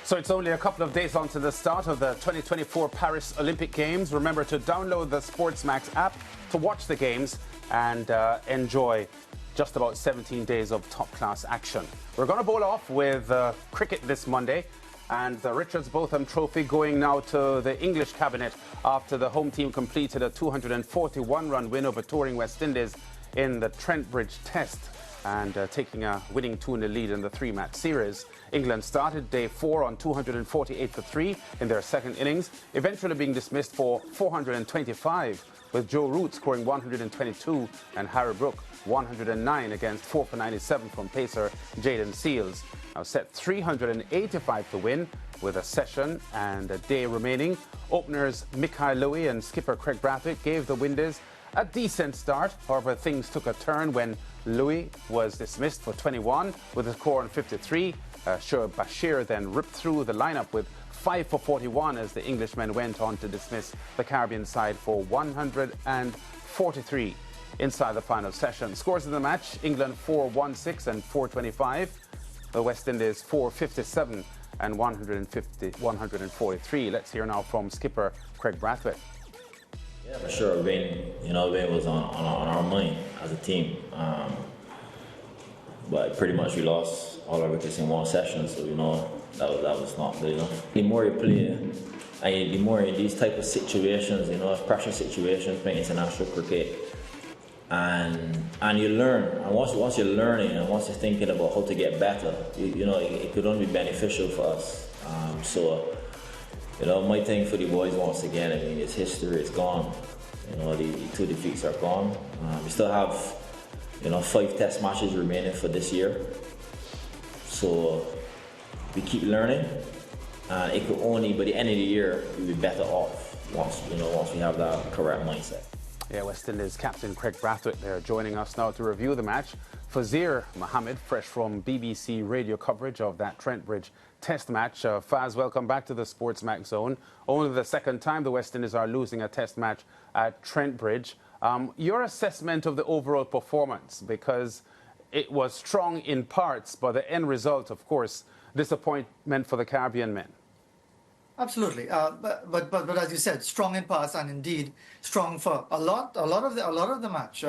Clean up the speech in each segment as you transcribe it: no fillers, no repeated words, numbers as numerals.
So it's only a couple of days on to the start of the 2024 Paris Olympic Games. Remember to download the SportsMax app to watch the games and enjoy just about 17 days of top-class action. We're going to bowl off with cricket this Monday, and the Richards-Botham trophy going now to the English cabinet after the home team completed a 241-run win over touring West Indies in the Trent Bridge Test, and taking a winning 2-0 lead in the three-match series. England started day 4 on 248 for 3 in their second innings, eventually being dismissed for 425, with Joe Root scoring 122 and Harry Brook 109 against 4 for 97 from pacer Jayden Seales. Now set 385 to win with a session and a day remaining. Openers Mikhail Louis and skipper Craig Brathwaite gave the Windies a decent start. However, things took a turn when Louis was dismissed for 21 with a score on 53. Shoaib Bashir then ripped through the lineup with 5 for 41 as the Englishmen went on to dismiss the Caribbean side for 143 inside the final session. Scores of the match: England 416 and 425. The West Indies 457 and 143. Let's hear now from skipper Craig Brathwaite. Yeah, for sure. Rain was on our mind as a team. But pretty much we lost all our wickets in one session, so that was not good. The more you play, and the more in these type of situations, pressure situations, playing international cricket, and you learn. And once you're learning and once you're thinking about how to get better, it could only be beneficial for us. My thing for the boys once again, it's history, it's gone. The 2 defeats are gone. We still have 5 test matches remaining for this year. So we keep learning, and it could only, by the end of the year, we'll be better off once we have that correct mindset. Yeah, West Indies captain Craig Brathwaite there joining us now to review the match. Fazir Mohammed, fresh from BBC radio coverage of that Trent Bridge Test match. Faz, welcome back to the SportsMax Zone. Only the second time the West Indies are losing a Test match at Trent Bridge. Your assessment of the overall performance, because it was strong in parts, but the end result, of course, disappointment for the Caribbean men. Absolutely, but as you said, strong in parts and indeed strong for a lot of the match.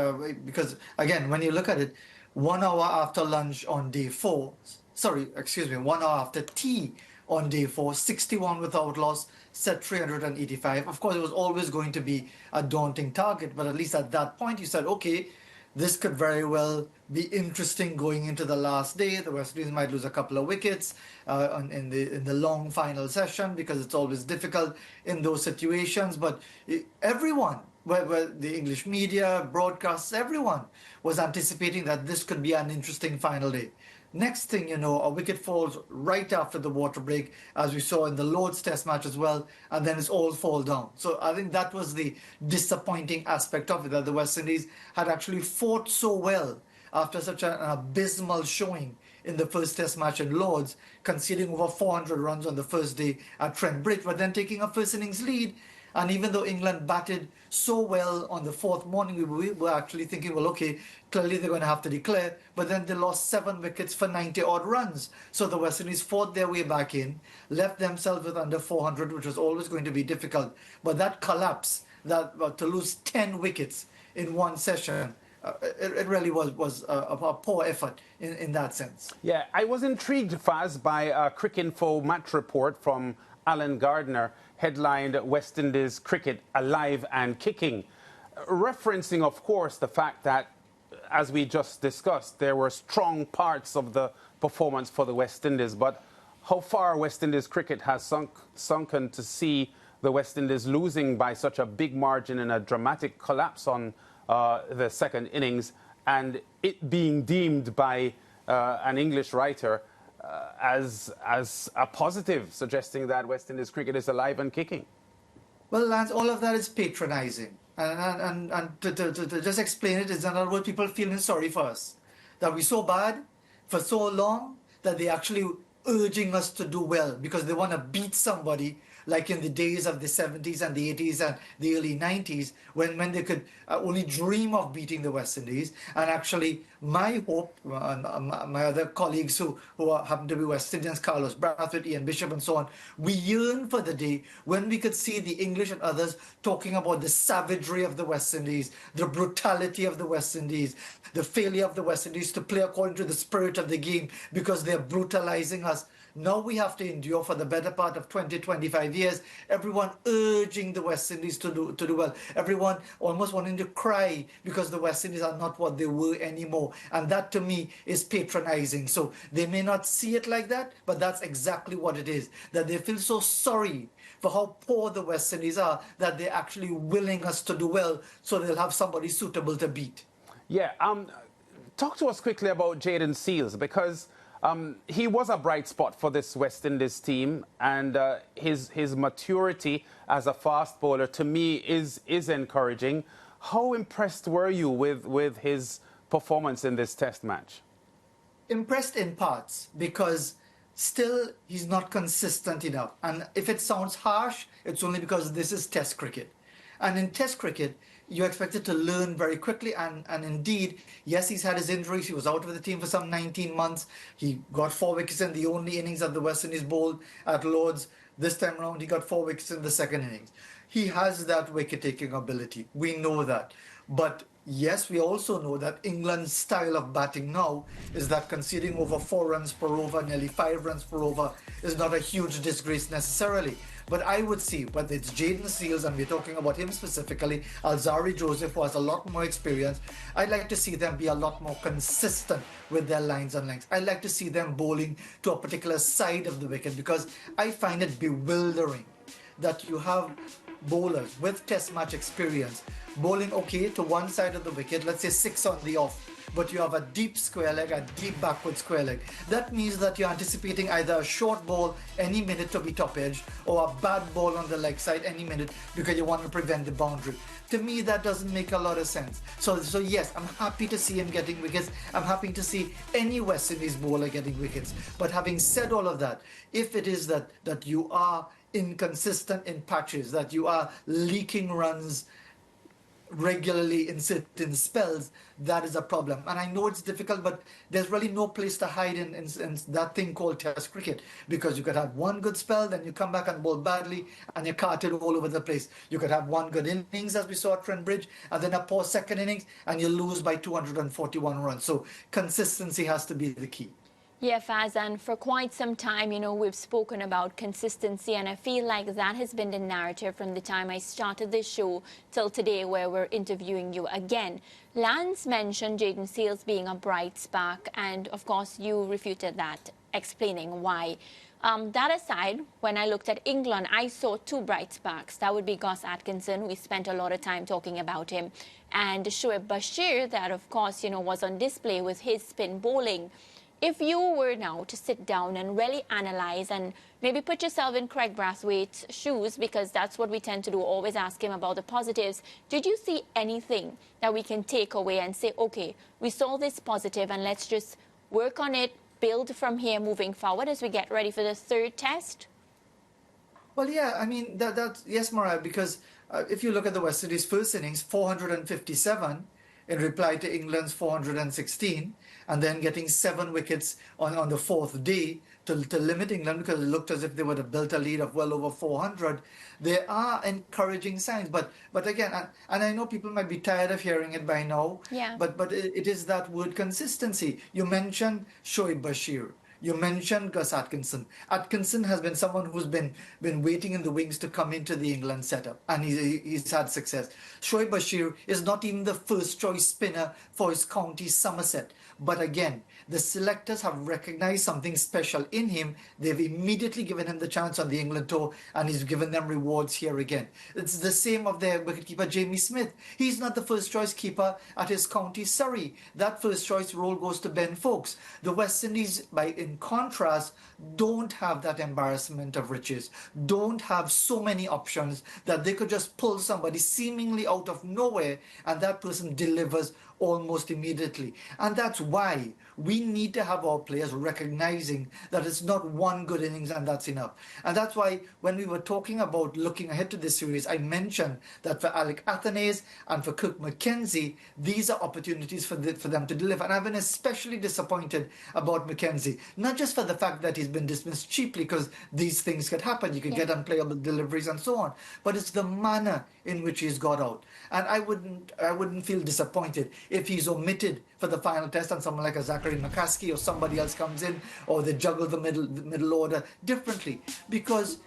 Because again, when you look at it, 1 hour after lunch on day 4, 1 hour after tea on day 4, 61 without loss, set 385. Of course, it was always going to be a daunting target, but at least at that point you said, okay, this could very well be interesting going into the last day. The West Indies might lose a couple of wickets in the long final session, because it's always difficult in those situations. But everyone, whether the English media, broadcasts, everyone was anticipating that this could be an interesting final day. Next thing you know, a wicket falls right after the water break, as we saw in the Lord's Test match as well, and then it's all fall down. So I think that was the disappointing aspect of it, that the West Indies had actually fought so well after such an abysmal showing in the first Test match in Lord's, conceding over 400 runs on the first day at Trent Bridge, but then taking a first innings lead. And even though England batted so well on the 4th morning, we were actually thinking, well, okay, clearly they're going to have to declare. But then they lost 7 wickets for 90-odd runs. So the West Indies fought their way back in, left themselves with under 400, which was always going to be difficult. But that collapse, to lose 10 wickets in one session, it really was a poor effort in that sense. Yeah, I was intrigued, Faz, by a Cricinfo match report from Alan Gardner, headlined "West Indies cricket alive and kicking," referencing, of course, the fact that, as we just discussed, there were strong parts of the performance for the West Indies. But how far West Indies cricket has sunken to see the West Indies losing by such a big margin in a dramatic collapse on the second innings, and it being deemed by an English writer as a positive, suggesting that West Indies cricket is alive and kicking? Well, Lance, all of that is patronizing. And to just explain it, is in other words, people feeling sorry for us. That we're so bad for so long that they're actually urging us to do well because they want to beat somebody like in the days of the 70s and the 80s and the early 90s, when they could only dream of beating the West Indies. And actually, my hope, my other colleagues who happen to be West Indians, Carlos Brathwaite, Ian Bishop, and so on, we yearn for the day when we could see the English and others talking about the savagery of the West Indies, the brutality of the West Indies, the failure of the West Indies to play according to the spirit of the game because they're brutalizing us. Now we have to endure for the better part of 20, 25 years, everyone urging the West Indies to do well. Everyone almost wanting to cry because the West Indies are not what they were anymore. And that to me is patronizing. So they may not see it like that, but that's exactly what it is. That they feel so sorry for how poor the West Indies are that they're actually willing us to do well so they'll have somebody suitable to beat. Yeah, talk to us quickly about Jayden Seales, because he was a bright spot for this West Indies team, and his maturity as a fast bowler to me is encouraging. How impressed were you with his performance in this test match? Impressed in parts, because still he's not consistent enough. And if it sounds harsh, it's only because this is test cricket. And in test cricket, you're expected to learn very quickly. And indeed, yes, he's had his injuries. He was out of the team for some 19 months. He got 4 wickets in the only innings that the West Indies bowled at Lord's. This time around, he got 4 wickets in the second innings. He has that wicket-taking ability. We know that. But yes, we also know that England's style of batting now is that conceding over 4 runs per over, nearly 5 runs per over, is not a huge disgrace necessarily. But I would see, whether it's Jayden Seales, and we're talking about him specifically, Alzarri Joseph, who has a lot more experience, I'd like to see them be a lot more consistent with their lines and lengths. I'd like to see them bowling to a particular side of the wicket, because I find it bewildering that you have bowlers with test match experience bowling okay to one side of the wicket, let's say 6 on the off, but you have a deep square leg, a deep backward square leg. That means that you're anticipating either a short ball any minute to be top edge, or a bad ball on the leg side any minute because you want to prevent the boundary. To me, that doesn't make a lot of sense. So yes, I'm happy to see him getting wickets. I'm happy to see any West Indies bowler getting wickets. But having said all of that, if it is that you are inconsistent in patches, that you are leaking runs regularly in certain spells, that is a problem. And I know it's difficult, but there's really no place to hide in that thing called test cricket, because you could have one good spell, then you come back and bowl badly, and you're carted all over the place. You could have one good innings, as we saw at Trent Bridge, and then a poor second innings, and you lose by 241 runs. So consistency has to be the key. Yeah, Faz, and for quite some time, we've spoken about consistency, and I feel like that has been the narrative from the time I started this show till today, where we're interviewing you again. Lance mentioned Jayden Seales being a bright spark, and of course you refuted that, explaining why. That aside, when I looked at England, I saw 2 bright sparks. That would be Gus Atkinson. We spent a lot of time talking about him. And Shoaib Bashir, that of course, was on display with his spin bowling. If you were now to sit down and really analyze and maybe put yourself in Craig Brathwaite's shoes, because that's what we tend to do, always ask him about the positives, did you see anything that we can take away and say, okay, we saw this positive and let's just work on it, build from here moving forward as we get ready for the 3rd test? Well, yeah, I mean, that's yes, Mariah, because if you look at the West Indies' first innings, 457 in reply to England's 416, and then getting 7 wickets on the 4th day to limit England, because it looked as if they would have built a lead of well over 400. There are encouraging signs, but again, and I know people might be tired of hearing it by now, yeah. but it is that word consistency. You mentioned Shoaib Bashir. You mentioned Gus Atkinson. Atkinson has been someone who's been waiting in the wings to come into the England setup, and he's had success. Shoaib Bashir is not even the first choice spinner for his county, Somerset. But again, the selectors have recognized something special in him. They've immediately given him the chance on the England tour, and he's given them rewards here again. It's the same of their wicketkeeper, Jamie Smith. He's not the first choice keeper at his county, Surrey. That first choice role goes to Ben Foakes. The West Indies, in contrast, don't have that embarrassment of riches, don't have so many options that they could just pull somebody seemingly out of nowhere, and that person delivers almost immediately. And that's why we need to have our players recognizing that it's not one good innings and that's enough. And that's why when we were talking about looking ahead to this series, I mentioned that for Alec Athanaze and for Kirk McKenzie, these are opportunities for them to deliver. And I've been especially disappointed about McKenzie, not just for the fact that he's been dismissed cheaply, because these things could happen. You can get unplayable deliveries and so on. But it's the manner in which he's got out. And I wouldn't feel disappointed if he's omitted for the final test and someone like a Zachary McCaskey or somebody else comes in, or they juggle the middle order differently. Because,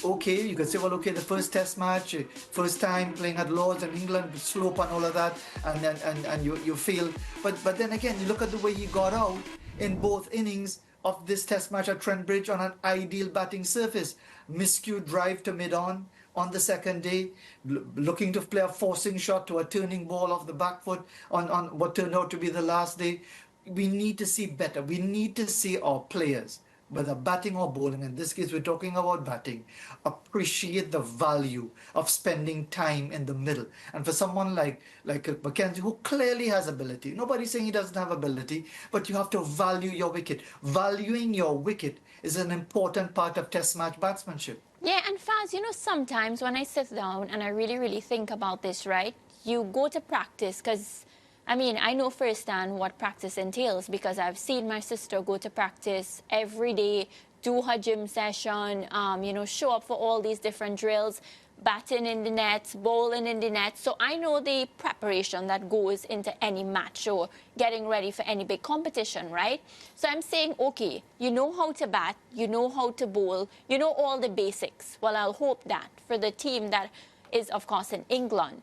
okay, you could say, well, okay, the first test match, first time playing at Lords and England, slope and all of that, and you feel. But then again, you look at the way he got out in both innings of this test match at Trent Bridge on an ideal batting surface. Miscue drive to mid-on the second day, looking to play a forcing shot to a turning ball off the back foot on what turned out to be the last day. We need to see better. We need to see our players, whether batting or bowling, in this case we're talking about batting, appreciate the value of spending time in the middle. And for someone like McKenzie, who clearly has ability, nobody's saying he doesn't have ability, but you have to value your wicket. Valuing your wicket is an important part of test match batsmanship. Yeah, and Faz, you know, sometimes when I sit down and I really, really think about this, right, you go to practice because, I mean, I know firsthand what practice entails because I've seen my sister go to practice every day, do her gym session, you know, show up for all these different drills, batting in the nets, bowling in the nets. So I know the preparation that goes into any match or getting ready for any big competition, right? So I'm saying, okay, you know how to bat, you know how to bowl, you know all the basics. Well, I'll hope that for the team that is, of course, in England.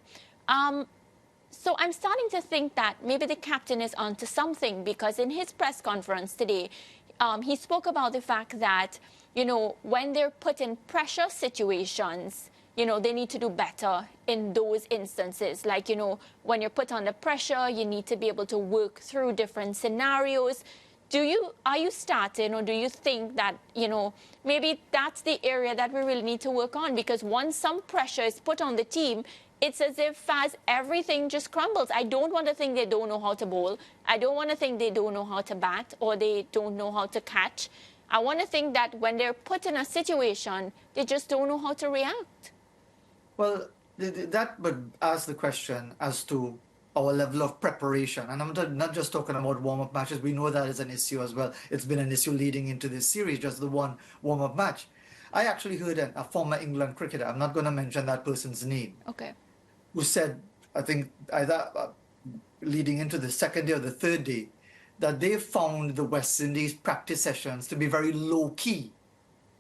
So I'm starting to think that maybe the captain is onto something because in his press conference today, he spoke about the fact that, you know, when they're put in pressure situations, you know, they need to do better in those instances. Like, you know, when you're put under pressure, you need to be able to work through different scenarios. Are you starting, or do you think that, you know, maybe that's the area that we really need to work on? Because once some pressure is put on the team, it's as if everything just crumbles. I don't want to think they don't know how to bowl. I don't want to think they don't know how to bat or they don't know how to catch. I want to think that when they're put in a situation, they just don't know how to react. Well, that would ask the question as to our level of preparation. And I'm not just talking about warm-up matches. We know that is an issue as well. It's been an issue leading into this series, just the one warm-up match. I actually heard a former England cricketer, I'm not going to mention that person's name, who said, I think either leading into the second day or the third day, that they found the West Indies practice sessions to be very low-key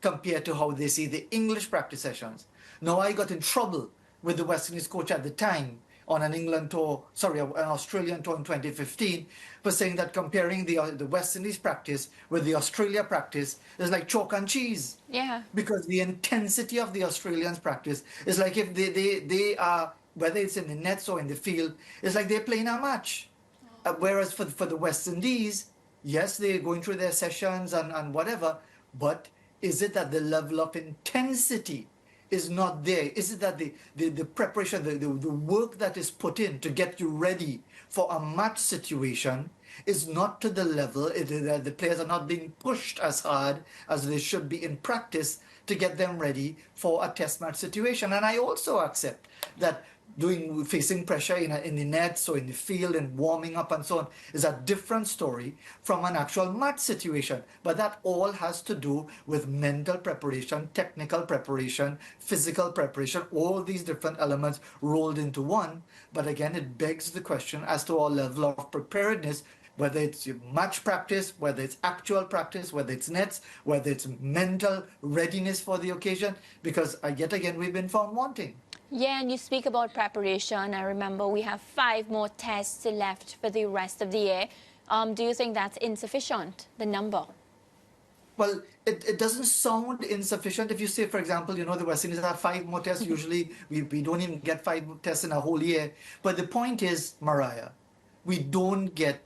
compared to how they see the English practice sessions. Now, I got in trouble with the West Indies coach at the time on an England tour, an Australian tour in 2015, for saying that comparing the West Indies practice with the Australia practice is like chalk and cheese. Yeah. Because the intensity of the Australians practice is like if they are, whether it's in the nets or in the field, it's like they're playing a match. Whereas for the West Indies, yes, they're going through their sessions and whatever, but is it that the level of intensity is not there? Is it that the preparation, the work that is put in to get you ready for a match situation is not to the level, the players are not being pushed as hard as they should be in practice to get them ready for a test match situation? And I also accept that facing pressure in the nets or in the field and warming up and so on is a different story from an actual match situation. But that all has to do with mental preparation, technical preparation, physical preparation, all these different elements rolled into one. But again, it begs the question as to our level of preparedness, whether it's match practice, whether it's actual practice, whether it's nets, whether it's mental readiness for the occasion, because yet again, we've been found wanting. Yeah, and you speak about preparation. I remember we have 5 more tests left for the rest of the year. Do you think that's insufficient, the number? Well, it doesn't sound insufficient if you say, for example, you know, the West Indies have 5 more tests. Usually we don't even get 5 tests in a whole year. But the point is, Mariah, we don't get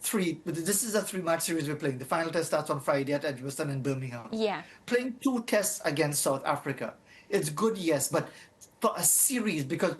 3. This is a 3-match series we're playing. The final test starts on Friday at Edgbaston in Birmingham. Yeah. Playing 2 tests against South Africa. It's good, yes, but for a series, because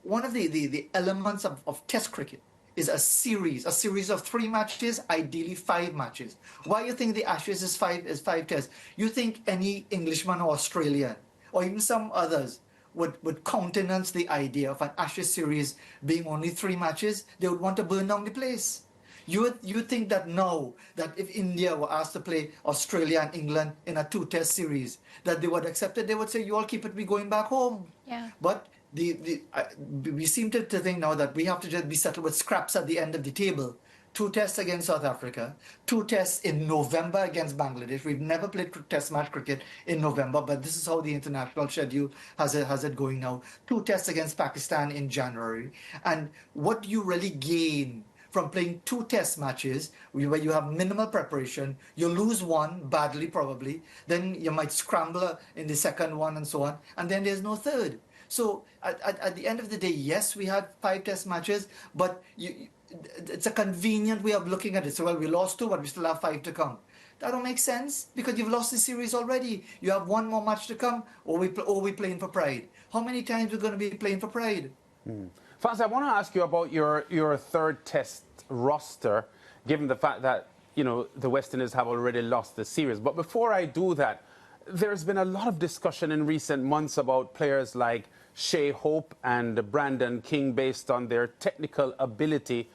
one of the elements of test cricket is a series of 3 matches, ideally 5 matches. Why you think the Ashes is five tests? You think any Englishman or Australian, or even some others, would countenance the idea of an Ashes series being only 3 matches? They would want to burn down the place. You think that now, that if India were asked to play Australia and England in a 2-test series, that they would accept it? They would say, you all keep it, we going back home. Yeah. But we seem to think now that we have to just be settled with scraps at the end of the table. 2 tests against South Africa, 2 tests in November against Bangladesh. We've never played test match cricket in November, but this is how the international schedule has it going now. 2 tests against Pakistan in January. And what do you really gain from playing 2 test matches where you have minimal preparation? You lose one badly probably, then you might scramble in the second one and so on, and then there's no third. So at the end of the day, yes, we had 5 test matches, but it's a convenient way of looking at it. So, well, we lost 2, but we still have 5 to come. That don't make sense, because you've lost the series already. You have 1 more match to come, or we playing for pride. How many times we're going to be playing for pride? Faz, I want to ask you about your third test roster, given the fact that, you know, the West Indies have already lost the series. But before I do that, there's been a lot of discussion in recent months about players like Shea Hope and Brandon King, based on their technical ability,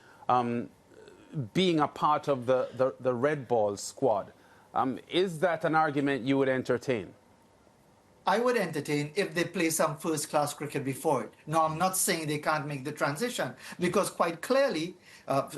being a part of the red ball squad. Is that an argument you would entertain? I would entertain if they play some first-class cricket before it. No, I'm not saying they can't make the transition, because quite clearly,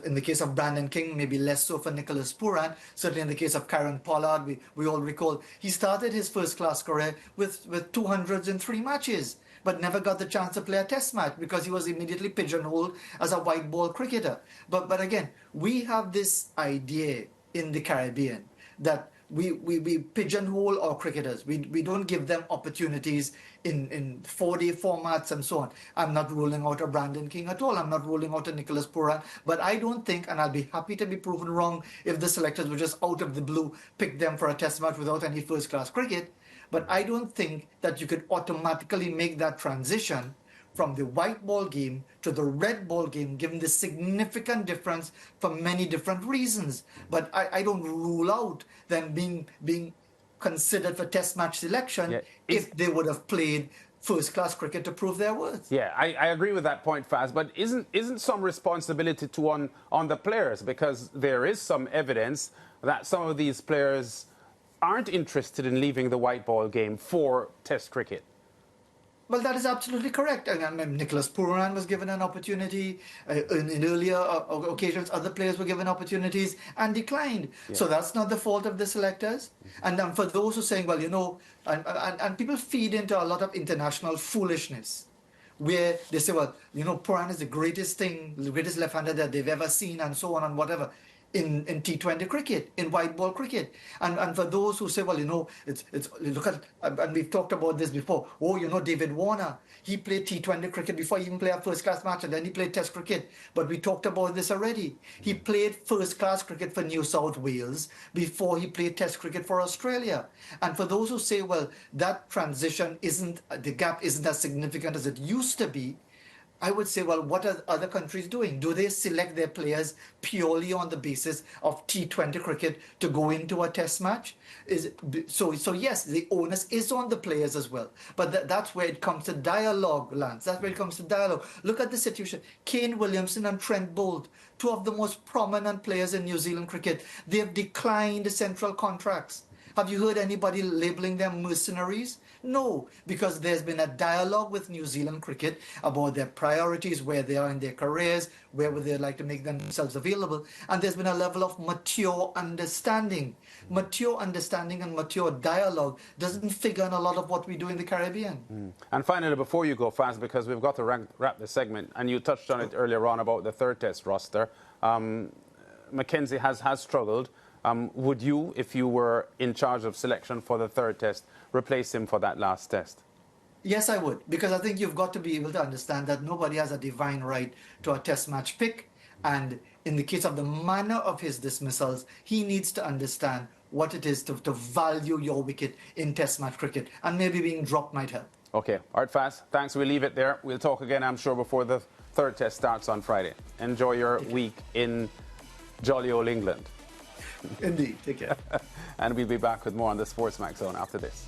in the case of Brandon King, maybe less so for Nicholas Pooran, certainly in the case of Karen Pollard, we all recall, he started his first-class career with 200s in 3 matches, but never got the chance to play a test match because he was immediately pigeonholed as a white ball cricketer. But again, we have this idea in the Caribbean that we pigeonhole our cricketers. We don't give them opportunities in 4-day formats and so on. I'm not ruling out a Brandon King at all. I'm not ruling out a Nicholas Pooran. But I don't think, and I'll be happy to be proven wrong if the selectors would just out of the blue pick them for a test match without any first-class cricket. But I don't think that you could automatically make that transition from the white ball game to the red ball game, given the significant difference for many different reasons. But I don't rule out them being considered for test match selection if they would have played first-class cricket to prove their worth. Yeah, I agree with that point, Faz, but isn't some responsibility on the players? Because there is some evidence that some of these players aren't interested in leaving the white ball game for test cricket. Well, that is absolutely correct. And Nicholas Pooran was given an opportunity. In earlier occasions, other players were given opportunities and declined. Yeah. So that's not the fault of the selectors. And for those who are saying, well, you know, and people feed into a lot of international foolishness, where they say, well, you know, Pooran is the greatest thing, the greatest left-hander that they've ever seen, and so on and whatever. In T20 cricket, in white ball cricket. And for those who say, well, you know, it's look at, and we've talked about this before, oh, you know, David Warner, he played T20 cricket before he even played a first-class match, and then he played test cricket. But we talked about this already. He played first-class cricket for New South Wales before he played test cricket for Australia. And for those who say, well, that transition the gap isn't as significant as it used to be, I would say, well, what are other countries doing? Do they select their players purely on the basis of T20 cricket to go into a test match? So yes, the onus is on the players as well. But that's where it comes to dialogue, Lance. That's where it comes to dialogue. Look at the situation. Kane Williamson and Trent Boult, 2 of the most prominent players in New Zealand cricket, they have declined central contracts. Have you heard anybody labeling them mercenaries? No, because there's been a dialogue with New Zealand cricket about their priorities, where they are in their careers, where would they like to make themselves available. And there's been a level of mature understanding. Mature understanding and mature dialogue doesn't figure in a lot of what we do in the Caribbean. And finally, before you go, Faz, because we've got to wrap the segment, and you touched on it earlier on about the third test roster, Mackenzie has struggled. Would you, if you were in charge of selection for the third test, replace him for that last test? Yes, I would, because I think you've got to be able to understand that nobody has a divine right to a test match pick. And in the case of the manner of his dismissals, he needs to understand what it is to value your wicket in test match cricket. And maybe being dropped might help. Okay. All right, Faz. Thanks. We'll leave it there. We'll talk again, I'm sure, before the Third test starts on Friday. Enjoy your week in jolly old England. Indeed. Take care. And we'll be back with more on the SportsMax Zone after this.